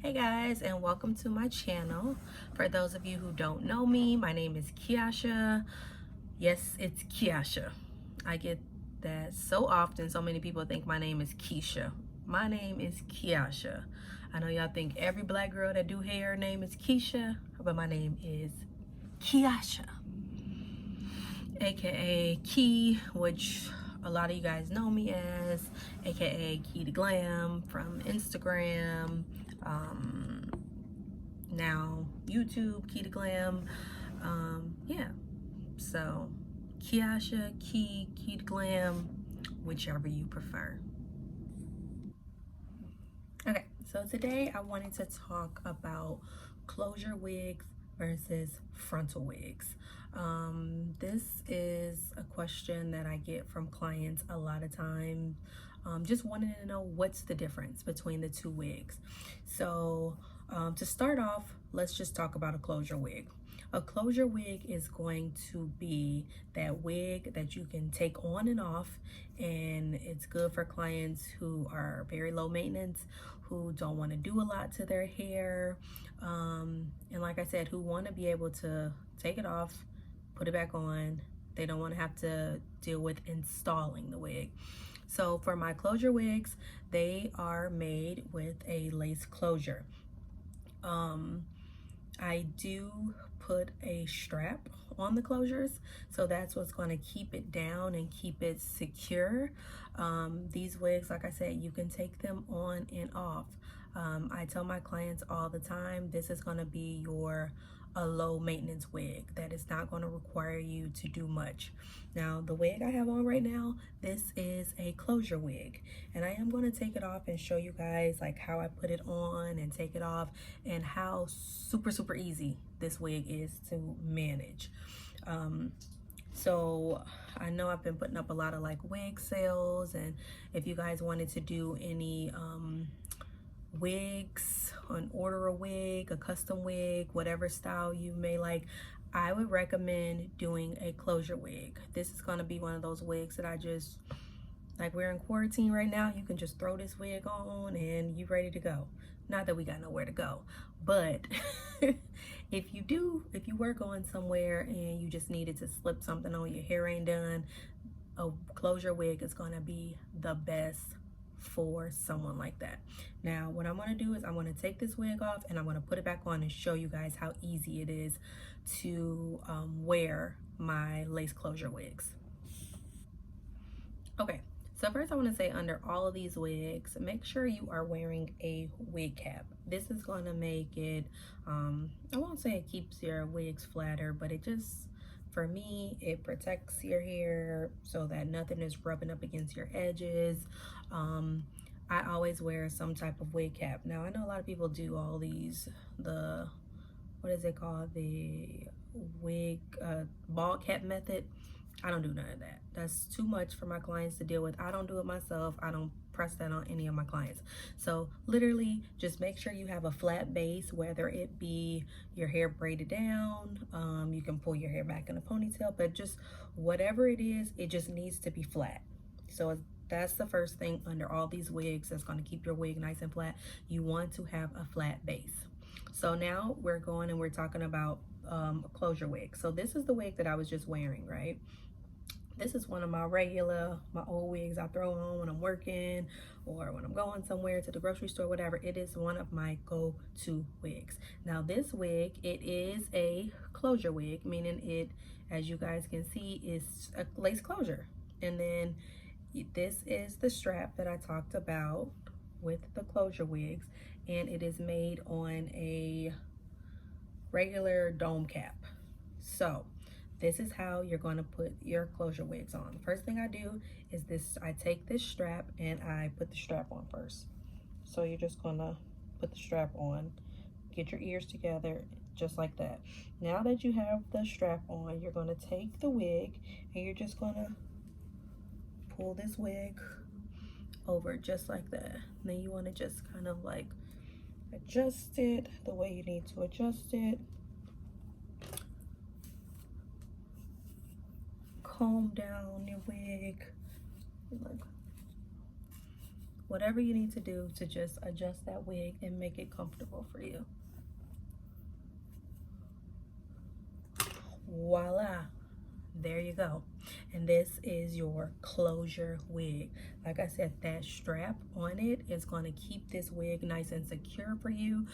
Hey guys, and welcome to my channel. For those of you who don't know me, my name is Kiasha. Yes, it's Kiasha. I get that so often. So many people think my name is Keisha. My name is Kiasha. I know y'all think every black girl that do hair name is Keisha, but my name is Kiasha, aka Key, which a lot of you guys know me as, aka Key the Glam from Instagram. Now YouTube, Key to Glam. Yeah, so Kiasha, Key to Glam, whichever you prefer. Okay, so today I wanted to talk about closure wigs versus frontal wigs. This is a question that I get from clients a lot of times, just wanting to know what's the difference between the two wigs. So to start off, let's just talk about a closure wig. A closure wig is going to be that wig that you can take on and off, and it's good for clients who are very low maintenance, who don't want to do a lot to their hair, and like I said, who want to be able to take it off, put it back on. They don't want to have to deal with installing the wig. So for my closure wigs, they are made with a lace closure. I do put a strap on the closures, so that's what's going to keep it down and keep it secure. These wigs, like I said, you can take them on and off. I tell my clients all the time, this is going to be a low maintenance wig that is not going to require you to do much. Now the wig I have on right now, this is a closure wig, and I am going to take it off and show you guys like how I put it on and take it off, and how super easy this wig is to manage. So I know I've been putting up a lot of like wig sales, and if you guys wanted to do any wigs, order a wig, a custom wig, whatever style you may like, I would recommend doing a closure wig. This is going to be one of those wigs that I just, like, we're in quarantine right now, you can just throw this wig on and you ready to go. Not that we got nowhere to go, but if you were going somewhere and you just needed to slip something on, your hair ain't done, a closure wig is going to be the best for someone like that. Now what I'm going to do is I'm going to take this wig off and I'm going to put it back on and show you guys how easy it is to wear my lace closure wigs. Okay, so first I want to say, under all of these wigs, make sure you are wearing a wig cap. This is going to make it, I won't say it keeps your wigs flatter, but it just, for me, it protects your hair so that nothing is rubbing up against your edges. I always wear some type of wig cap. Now I know a lot of people do all these, what is it called, the wig ball cap method. I don't do none of that. That's too much for my clients to deal with. I don't do it myself. I don't press that on any of my clients. So literally just make sure you have a flat base, whether it be your hair braided down, you can pull your hair back in a ponytail, but just whatever it is, it just needs to be flat. So that's the first thing under all these wigs that's going to keep your wig nice and flat. You want to have a flat base. So now we're going and we're talking about a closure wig. So this is the wig that I was just wearing, right? This is one of my old wigs I throw on when I'm working or when I'm going somewhere to the grocery store, whatever. It is one of my go-to wigs. Now this wig, it is a closure wig, meaning it, as you guys can see, is a lace closure. And then this is the strap that I talked about with the closure wigs, and it is made on a regular dome cap. So this is how you're going to put your closure wigs on. First thing I do is this, I take this strap and I put the strap on first. So you're just gonna put the strap on, get your ears together, just like that. Now that you have the strap on, you're gonna take the wig and you're just gonna pull this wig over just like that. Then you wanna just kind of like adjust it the way you need to adjust it. Comb down your wig, like whatever you need to do to just adjust that wig and make it comfortable for you. Voila, there you go. And this is your closure wig. Like I said, that strap on it is going to keep this wig nice and secure for you.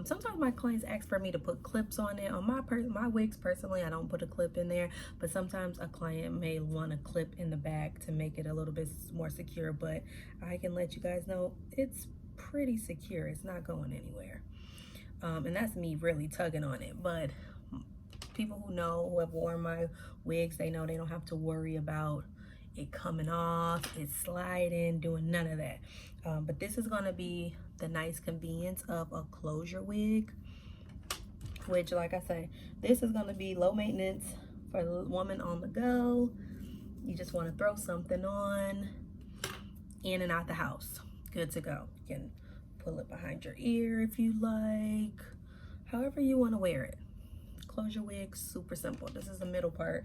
Sometimes my clients ask for me to put clips on it. On my wigs, personally, I don't put a clip in there, but sometimes a client may want a clip in the back to make it a little bit more secure. But I can let you guys know it's pretty secure. It's not going anywhere. And that's me really tugging on it. But people who have worn my wigs, they know they don't have to worry about it coming off, it sliding, doing none of that. But this is going to be the nice convenience of a closure wig, which, like I say, this is going to be low maintenance for the woman on the go. You just want to throw something on, in and out the house, good to go. You can pull it behind your ear if you like, however you want to wear it. Closure wig, super simple. This is the middle part.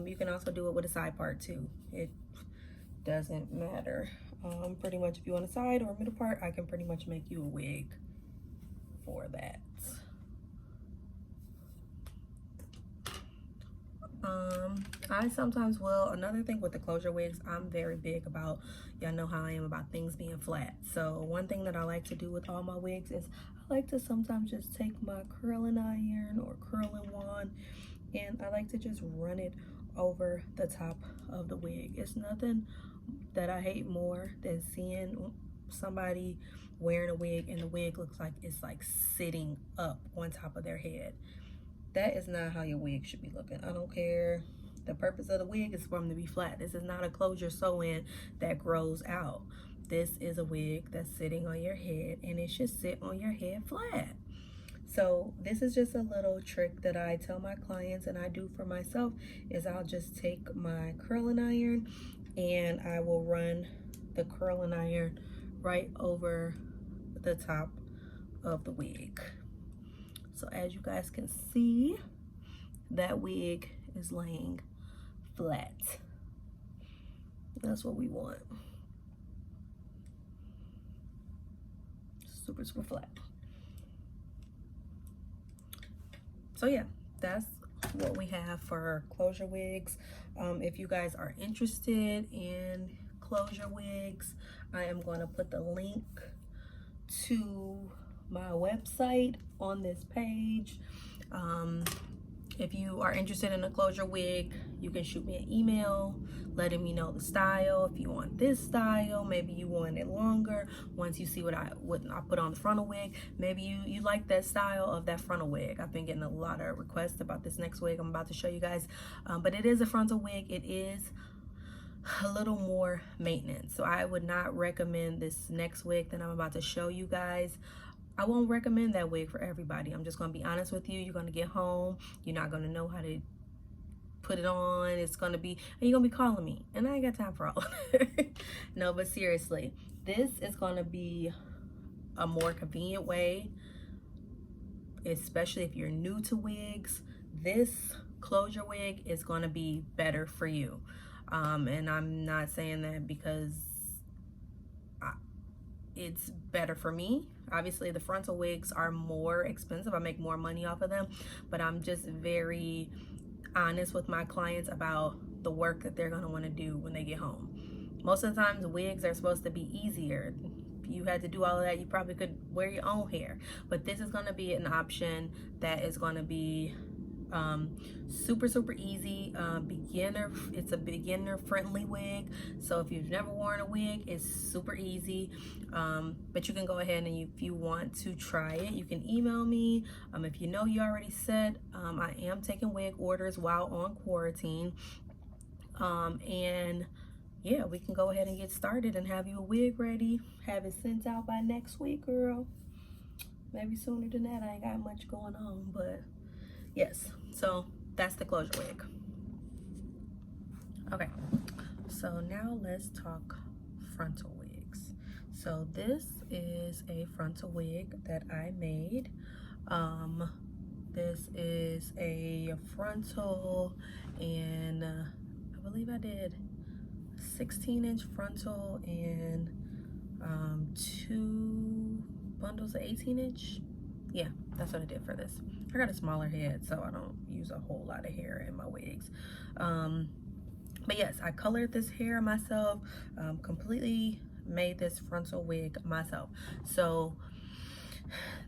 You can also do it with a side part too. It doesn't matter. Pretty much if you want a side or a middle part, I can pretty much make you a wig for that. I sometimes will. Another thing with the closure wigs, I'm very big about, y'all know how I am about things being flat. So one thing that I like to do with all my wigs is I like to sometimes just take my curling iron or curling wand, and I like to just run it over the top of the wig. It's nothing that I hate more than seeing somebody wearing a wig and the wig looks like it's like sitting up on top of their head. That is not how your wig should be looking. I don't care. The purpose of the wig is for them to be flat. This is not a closure sew-in that grows out. This is a wig that's sitting on your head, and it should sit on your head flat. So this is just a little trick that I tell my clients and I do for myself, is I'll just take my curling iron and I will run the curling iron right over the top of the wig. So as you guys can see, that wig is laying flat. That's what we want. Super, super flat. So yeah, that's what we have for closure wigs. If you guys are interested in closure wigs, I am going to put the link to my website on this page. If you are interested in a closure wig, you can shoot me an email letting me know the style. If you want this style, maybe you want it longer. Once you see what I put on the frontal wig, maybe you like that style of that frontal wig. I've been getting a lot of requests about this next wig I'm about to show you guys, but it is a frontal wig. It is a little more maintenance, so I would not recommend this next wig that I'm about to show you guys. I won't recommend that wig for everybody. I'm just going to be honest with you. You're going to get home, you're not going to know how to put it on. It's going to be, and you're going to be calling me, and I ain't got time for all of it. No, but seriously, this is going to be a more convenient way, especially if you're new to wigs. This closure wig is going to be better for you. And I'm not saying that because it's better for me. Obviously the frontal wigs are more expensive. I make more money off of them, but I'm just very honest with my clients about the work that they're going to want to do when they get home. Most of the time the wigs are supposed to be easier. If you had to do all of that, you probably could wear your own hair, but this is going to be an option that is going to be super easy. It's a beginner friendly wig, so if you've never worn a wig, it's super easy. But you can go ahead and if you want to try it, you can email me. If you know you already said, I am taking wig orders while on quarantine, and yeah, we can go ahead and get started and have you a wig ready, have it sent out by next week, girl. Maybe sooner than that. I ain't got much going on, but yes, so that's the closure wig. Okay, so now let's talk frontal wigs. So this is a frontal wig that I made. This is a frontal, and I believe I did 16-inch frontal and 2 bundles of 18-inch. Yeah, that's what I did for this. I got a smaller head, so I don't use a whole lot of hair in my wigs. But yes, I colored this hair myself, completely made this frontal wig myself. So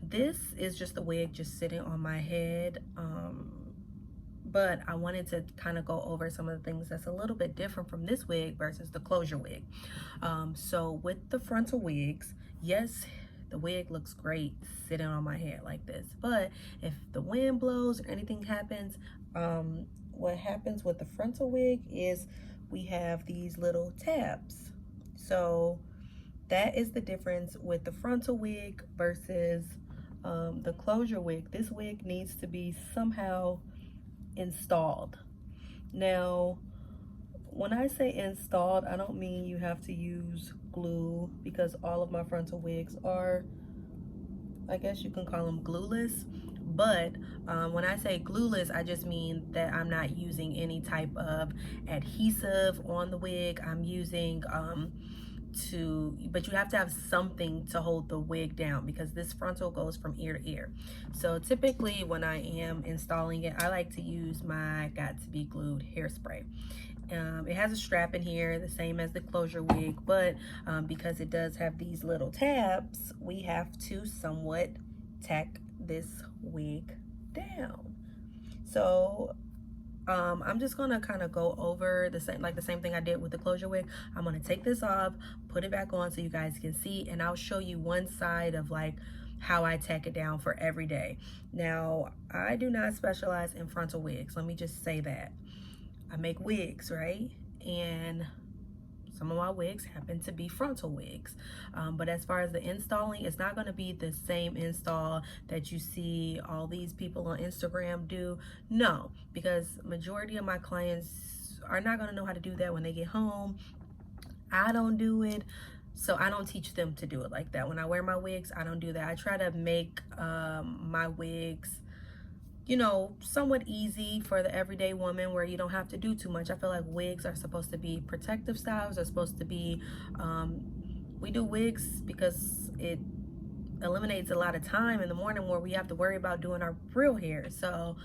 this is just a wig just sitting on my head. But I wanted to kind of go over some of the things that's a little bit different from this wig versus the closure wig. So with the frontal wigs, yes, the wig looks great sitting on my head like this, but if the wind blows or anything happens, what happens with the frontal wig is we have these little tabs. So that is the difference with the frontal wig versus the closure wig. This wig needs to be somehow installed. Now, when I say installed, I don't mean you have to use glue, because all of my frontal wigs are, I guess you can call them glueless. But when I say glueless, I just mean that I'm not using any type of adhesive on the wig. I'm using but you have to have something to hold the wig down, because this frontal goes from ear to ear. So typically when I am installing it, I like to use my Got to Be Glued hairspray. It has a strap in here, the same as the closure wig, but because it does have these little tabs, we have to somewhat tack this wig down. So I'm just gonna kind of go over the same thing I did with the closure wig. I'm gonna take this off, put it back on so you guys can see, and I'll show you one side of like how I tack it down for every day. Now, I do not specialize in frontal wigs. Let me just say that. I make wigs, right? And some of my wigs happen to be frontal wigs. But as far as the installing, it's not going to be the same install that you see all these people on Instagram do. No, because majority of my clients are not going to know how to do that when they get home. I don't do it, so I don't teach them to do it like that. When I wear my wigs, I don't do that. I try to make my wigs, you know, somewhat easy for the everyday woman, where you don't have to do too much. I feel like wigs are supposed to be protective styles. They're supposed to be, we do wigs because it eliminates a lot of time in the morning where we have to worry about doing our real hair. So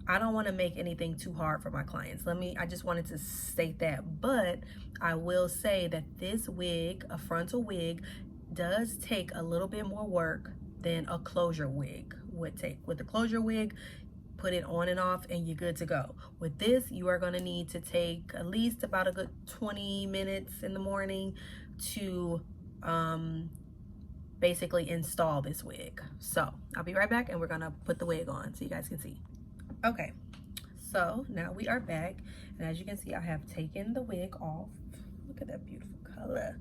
I don't want to make anything too hard for my clients. I just wanted to state that. But I will say that this wig, a frontal wig, does take a little bit more work than a closure wig would take. With the closure wig, put it on and off and you're good to go. With this, you are going to need to take at least about a good 20 minutes in the morning to basically install this wig. So I'll be right back and we're going to put the wig on so you guys can see. Okay, so now we are back, and as you can see, I have taken the wig off. Look at that beautiful color.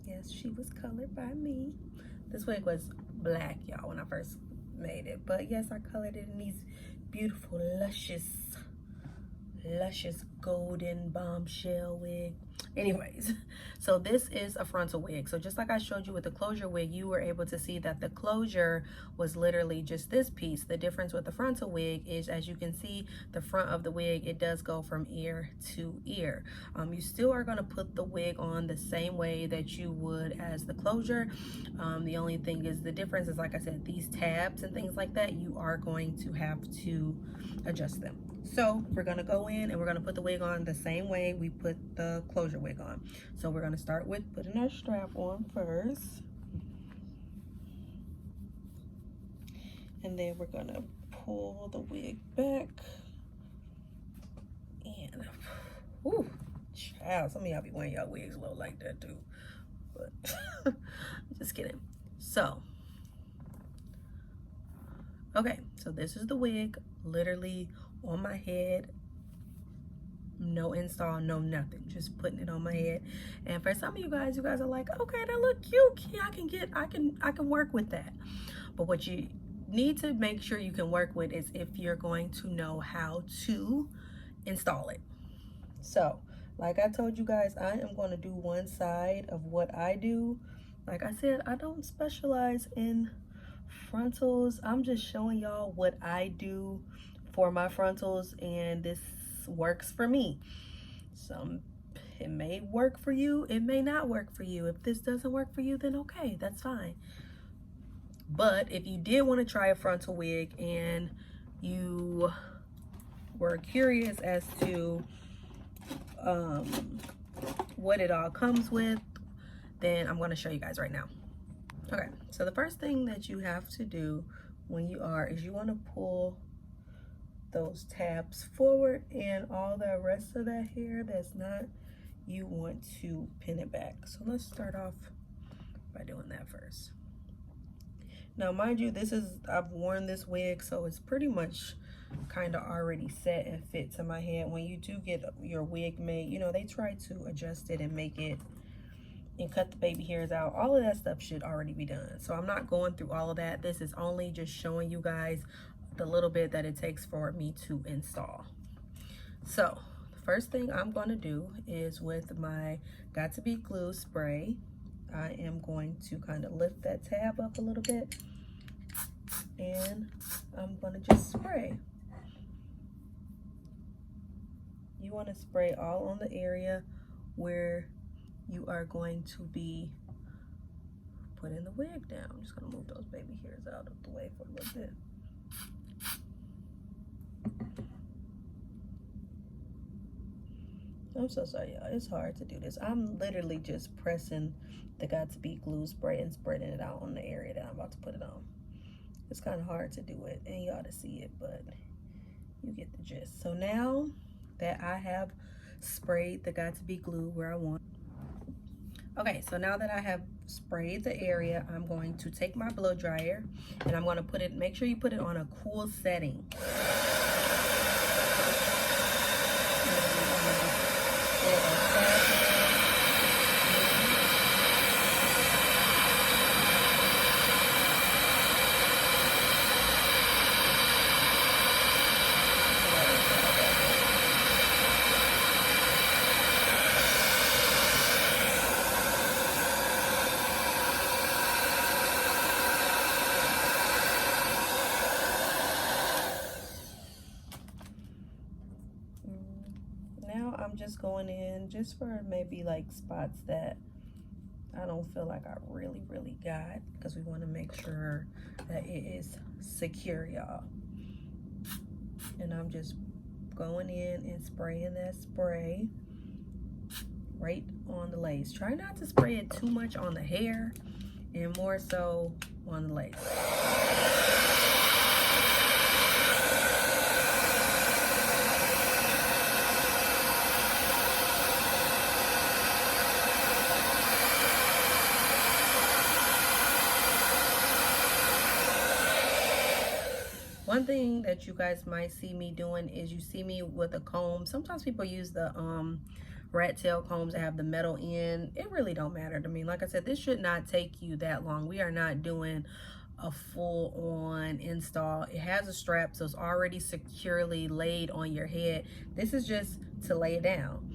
Yes, she was colored by me. This wig was black, y'all, when I first made it, but yes, I colored it in these beautiful luscious golden bombshell wig. Anyways, so this is a frontal wig. So just like I showed you with the closure wig, you were able to see that the closure was literally just this piece. The difference with the frontal wig is, as you can see, the front of the wig, it does go from ear to ear. You still are going to put the wig on the same way that you would as the closure. The only thing is, the difference is, like I said, these tabs and things like that, you are going to have to adjust them. So we're going to go in and we're going to put the wig on the same way we put the closure wig on. So we're going to start with putting our strap on first, and then we're going to pull the wig back. And ooh, child, some of y'all be wearing y'all wigs low like that too, but just kidding. So okay, so this is the wig literally on my head. No install, no nothing, just putting it on my head. And for some of you guys are like, okay, that look cute, yeah, I can work with that. But what you need to make sure you can work with is if you're going to know how to install it. So like I told you guys, I am going to do one side of what I do. Like I said, I don't specialize in frontals. I'm just showing y'all what I do for my frontals, and this works for me. Some It may work for you, it may not work for you. If this doesn't work for you, then okay, that's fine. But if you did want to try a frontal wig and you were curious as to what it all comes with, then I'm going to show you guys right now. Okay, so the first thing that you have to do when you are is you want to pull those tabs forward, and all the rest of that hair that's not, you want to pin it back. So let's start off by doing that first. Now mind you, this is, I've worn this wig, so it's pretty much kind of already set and fit to my head. When you do get your wig made, you know, they try to adjust it and make it and cut the baby hairs out. All of that stuff should already be done. So I'm not going through all of that. This is only just showing you guys the little bit that it takes for me to install. So the first thing I'm going to do is with my Got To Be Glue spray, I am going to kind of lift that tab up a little bit, and I'm going to just spray. You want to spray all on the area where you are going to be putting the wig down. I'm just going to move those baby hairs out of the way for a little bit. I'm so sorry, y'all. It's hard to do this. I'm literally just pressing the Got To Be Glue spray and spreading it out on the area that I'm about to put it on. It's kind of hard to do it, and y'all to see it, but you get the gist. So now that I have sprayed the Got To Be Glue where I want. Okay, so now that I have sprayed the area, I'm going to take my blow dryer and I'm going to put it, make sure you put it on a cool setting. Now I'm just going in just for maybe like spots that I don't feel like I really got, because we want to make sure that it is secure, y'all. And I'm just going in and spraying that spray right on the lace. Try not to spray it too much on the hair, and more so on the lace. One thing that you guys might see me doing is you see me with a comb. Sometimes people use the rat tail combs that have the metal end. It really don't matter to me. Like I said, this should not take you that long. We are not doing a full-on install. It has a strap, so it's already securely laid on your head. This is just to lay it down.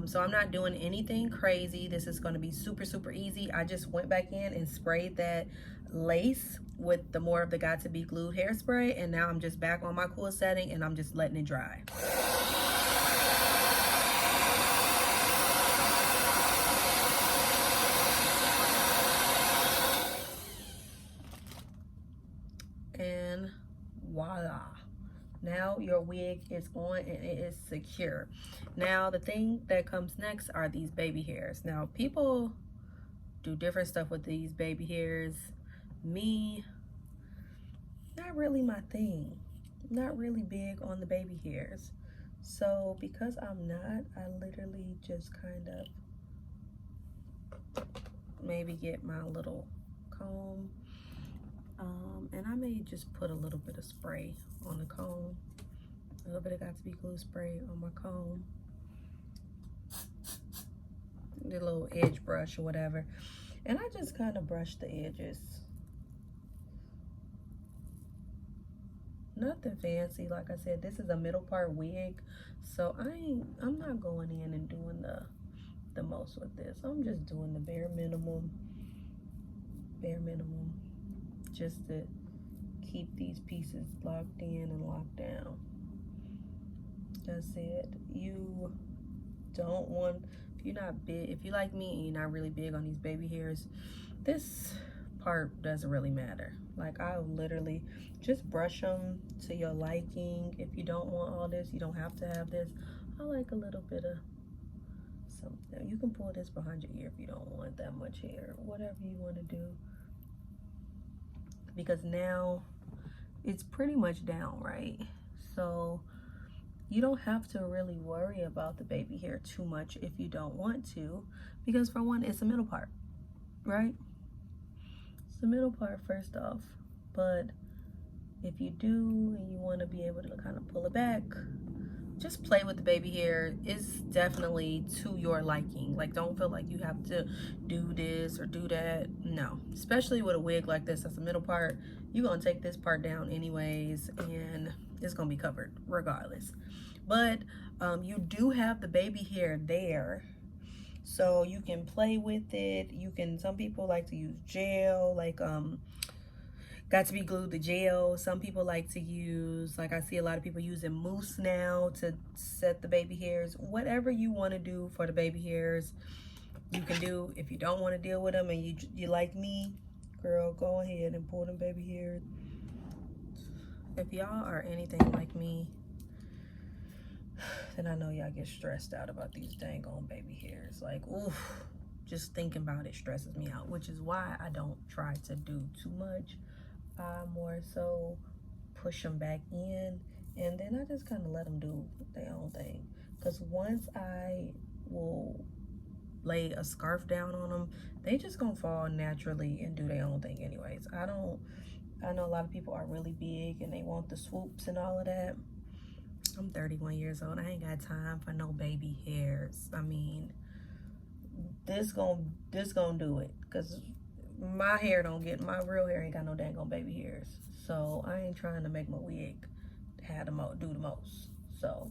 So I'm not doing anything crazy. This is going to be super easy. I just went back in and sprayed that lace with the more of the Got To Be Glue hairspray, and now I'm just back on my cool setting and I'm just letting it dry. And voila, now your wig is on and it is secure. Now the thing that comes next are these baby hairs. Now people do different stuff with these baby hairs. Me, not really my thing. Not really big on the baby hairs. So because I'm not, I literally just kind of maybe get my little comb, and I may just put a little bit of spray on the comb, a little bit of Got To Be Glue spray on my comb, the little edge brush or whatever, and I just kind of brush the edges. Nothing fancy. Like I said, this is a middle part wig, so I'm not going in and doing the most with this. I'm just doing the bare minimum, just to keep these pieces locked in and locked down. That's it. You don't want if you're not big, if you like me and you're not really big on these baby hairs, this part doesn't really matter. Like, I literally just brush them to your liking. If you don't want all this, you don't have to have this. I like a little bit of something. You can pull this behind your ear if you don't want that much hair, whatever you want to do, because now it's pretty much down, right? So you don't have to really worry about the baby hair too much if you don't want to, because for one, it's the middle part, right? It's the middle part first off. But if you do and you want to be able to kind of pull it back, just play with the baby hair. It's definitely to your liking. Like, don't feel like you have to do this or do that. No, especially with a wig like this, that's the middle part. You're gonna take this part down anyways, and it's gonna be covered regardless. But you do have the baby hair there, so you can play with it. You can, some people like to use gel, like got to be glued to gel. Some people like to use, like I see a lot of people using mousse now to set the baby hairs. Whatever you want to do for the baby hairs, you can do. If you don't want to deal with them and you like me, girl, go ahead and pull them baby hairs. If y'all are anything like me, then I know y'all get stressed out about these dang on baby hairs. Like, oof, just thinking about it stresses me out, which is why I don't try to do too much. I more so push them back in, and then I just kind of let them do their own thing. Because once I will lay a scarf down on them, they just gonna fall naturally and do their own thing anyways. I know a lot of people are really big and they want the swoops and all of that. I'm 31 years old. I ain't got time for no baby hairs. I mean, this gonna do it, because my hair don't get, my real hair ain't got no dang on baby hairs. So I ain't trying to make my wig have do the most. So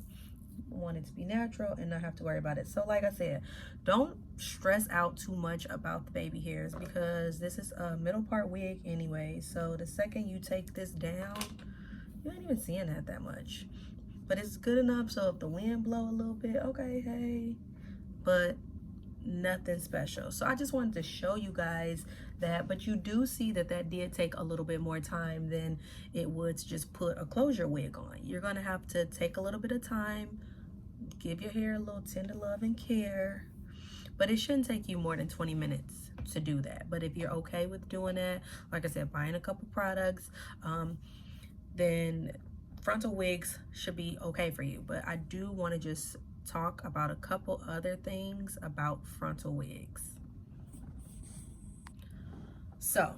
I want it to be natural and not have to worry about it. So like I said, don't stress out too much about the baby hairs, because this is a middle part wig anyway. So the second you take this down, you ain't even seeing that much. But it's good enough so if the wind blow a little bit, okay, hey, but nothing special. So I just wanted to show you guys that. But you do see that did take a little bit more time than it would to just put a closure wig on. You're gonna have to take a little bit of time, give your hair a little tender love and care, but it shouldn't take you more than 20 minutes to do that. But if you're okay with doing that, like I said, buying a couple products, then Frontal Wigs should be okay for you. But I do want to just talk about a couple other things about Frontal Wigs. So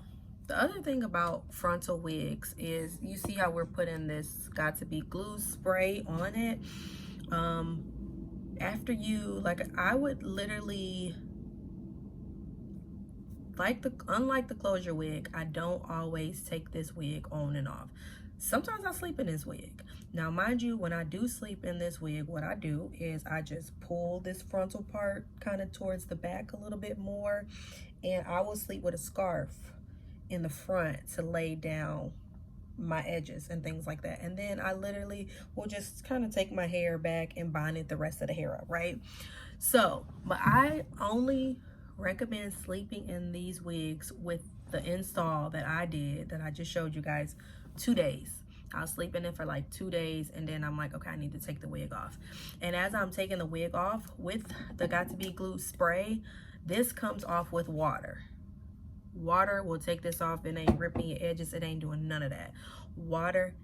the other thing about Frontal Wigs is, you see how we're putting this Got to Be glue spray on it. After you, like, I would literally, unlike the closure wig, I don't always take this wig on and off. Sometimes I sleep in this wig. Now, mind you, when I do sleep in this wig, what I do is I just pull this frontal part kind of towards the back a little bit more, and I will sleep with a scarf in the front to lay down my edges and things like that. And then I literally will just kind of take my hair back and bind it the rest of the hair up, right? So, but I only recommend sleeping in these wigs with the install that I did, that I just showed you guys, 2 days. I was sleeping in for like 2 days, and then I'm like, okay, I need to take the wig off. And as I'm taking the wig off with the Got to Be glue spray, this comes off with water. Water will take this off. It ain't ripping your edges. It ain't doing none of that. Water,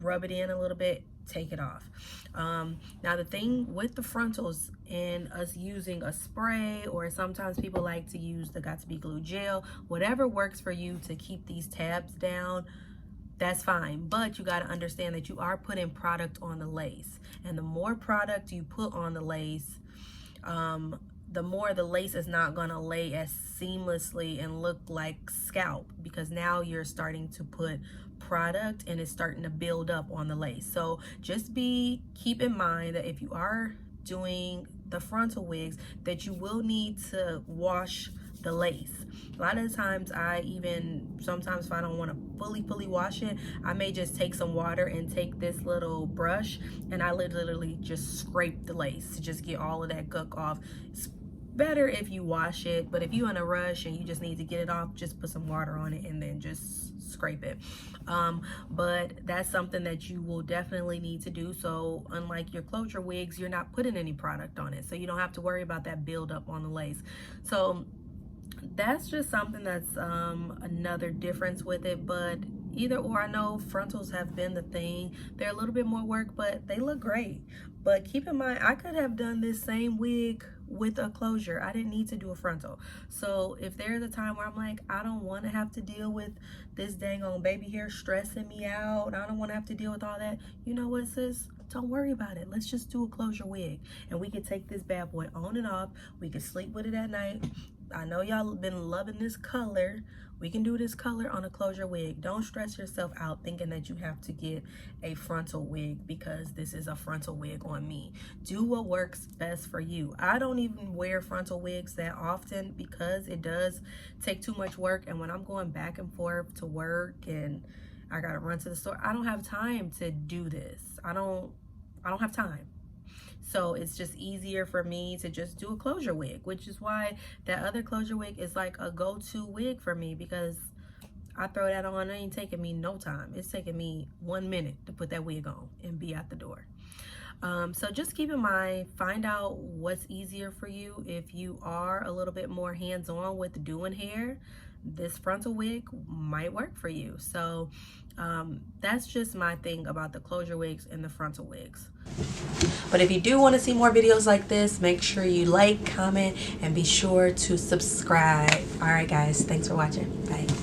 rub it in a little bit, take it off. Now the thing with the frontals and us using a spray, or sometimes people like to use the Got to Be glue gel, whatever works for you to keep these tabs down, that's fine. But you got to understand that you are putting product on the lace, and the more product you put on the lace, the more the lace is not going to lay as seamlessly and look like scalp, because now you're starting to put product and it's starting to build up on the lace. So just keep in mind that if you are doing the frontal wigs, that you will need to wash the lace. A lot of the times sometimes if I don't want to fully wash it, I may just take some water and take this little brush and I literally just scrape the lace to just get all of that gunk off. It's better if you wash it, but if you're in a rush and you just need to get it off, just put some water on it and then just scrape it. But that's something that you will definitely need to do. So unlike your closure wigs, you're not putting any product on it, so you don't have to worry about that buildup on the lace. So that's just something that's another difference with it. But either or, I know frontals have been the thing. They're a little bit more work, but they look great. But keep in mind, I could have done this same wig with a closure. I didn't need to do a frontal. So if there's a time where I'm like, I don't want to have to deal with this dang on baby hair stressing me out, I don't want to have to deal with all that, you know what, sis? Don't worry about it. Let's just do a closure wig and we can take this bad boy on and off. We can sleep with it at night. I know y'all been loving this color. We can do this color on a closure wig. Don't stress yourself out thinking that you have to get a frontal wig because this is a frontal wig on me. Do what works best for you. I don't even wear frontal wigs that often because it does take too much work, and when I'm going back and forth to work and I gotta run to the store, I don't have time to do this. I don't have time. So it's just easier for me to just do a closure wig, which is why that other closure wig is like a go-to wig for me, because I throw that on, it ain't taking me no time. It's taking me 1 minute to put that wig on and be out the door. So just keep in mind, find out what's easier for you. If you are a little bit more hands-on with doing hair, this frontal wig might work for you. So that's just my thing about the closure wigs and the frontal wigs. But if you do want to see more videos like this, make sure you like, comment, and be sure to subscribe. All right, guys, thanks for watching. Bye.